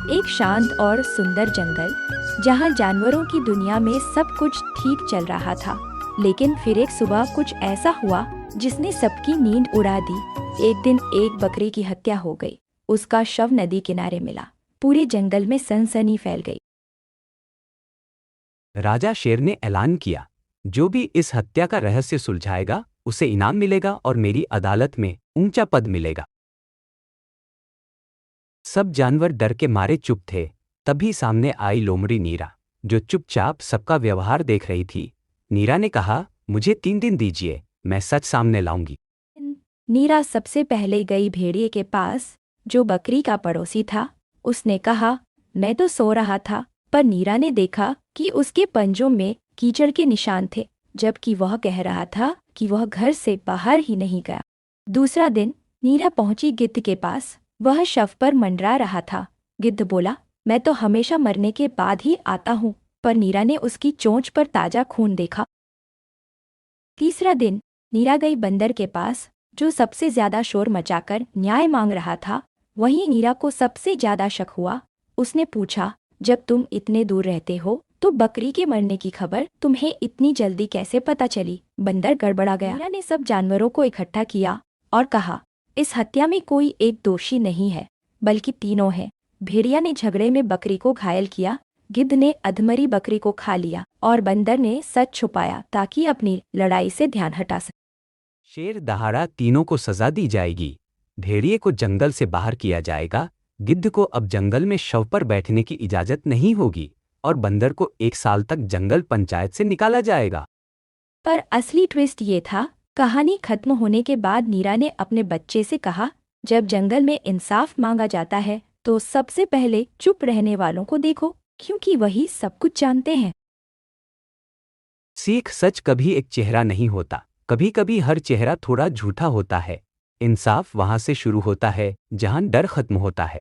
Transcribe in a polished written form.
एक शांत और सुंदर जंगल जहाँ जानवरों की दुनिया में सब कुछ ठीक चल रहा था। लेकिन फिर एक सुबह कुछ ऐसा हुआ जिसने सबकी नींद उड़ा दी। एक दिन एक बकरी की हत्या हो गई। उसका शव नदी किनारे मिला। पूरे जंगल में सनसनी फैल गई। राजा शेर ने ऐलान किया, जो भी इस हत्या का रहस्य सुलझाएगा उसे इनाम मिलेगा और मेरी अदालत में ऊंचा पद मिलेगा। सब जानवर डर के मारे चुप थे। तभी सामने आई लोमड़ी नीरा, जो चुपचाप सबका व्यवहार देख रही थी। नीरा ने कहा, मुझे 3 दिन दीजिए, मैं सच सामने लाऊंगी। नीरा सबसे पहले गई भेड़िए के पास, जो बकरी का पड़ोसी था। उसने कहा, मैं तो सो रहा था, पर नीरा ने देखा कि उसके पंजों में कीचड़ के निशान थे, जबकि वह कह रहा था कि वह घर से बाहर ही नहीं गया। दूसरा दिन नीरा पहुंची गिद्ध के पास। वह शव पर मंडरा रहा था। गिद्ध बोला, मैं तो हमेशा मरने के बाद ही आता हूँ। पर नीरा ने उसकी चोंच पर ताजा खून देखा। तीसरा दिन नीरा गई बंदर के पास, जो सबसे ज्यादा शोर मचाकर न्याय मांग रहा था। वहीं नीरा को सबसे ज्यादा शक हुआ। उसने पूछा, जब तुम इतने दूर रहते हो तो बकरी के मरने की खबर तुम्हें इतनी जल्दी कैसे पता चली? बंदर गड़बड़ा गया। नीरा ने सब जानवरों को इकट्ठा किया और कहा, इस हत्या में कोई एक दोषी नहीं है, बल्कि तीनों हैं। भेड़िया ने झगड़े में बकरी को घायल किया, गिद्ध ने अधमरी बकरी को खा लिया और बंदर ने सच छुपाया ताकि अपनी लड़ाई से ध्यान हटा सके। शेर दहाड़ा, तीनों को सजा दी जाएगी। भेड़िए को जंगल से बाहर किया जाएगा, गिद्ध को अब जंगल में शव पर बैठने की इजाजत नहीं होगी और बंदर को 1 साल तक जंगल पंचायत से निकाला जाएगा। पर असली ट्विस्ट ये था, कहानी खत्म होने के बाद नीरा ने अपने बच्चे से कहा, जब जंगल में इंसाफ मांगा जाता है तो सबसे पहले चुप रहने वालों को देखो, क्योंकि वही सब कुछ जानते हैं। सीख, सच कभी एक चेहरा नहीं होता, कभी कभी हर चेहरा थोड़ा झूठा होता है। इंसाफ वहां से शुरू होता है जहां डर खत्म होता है।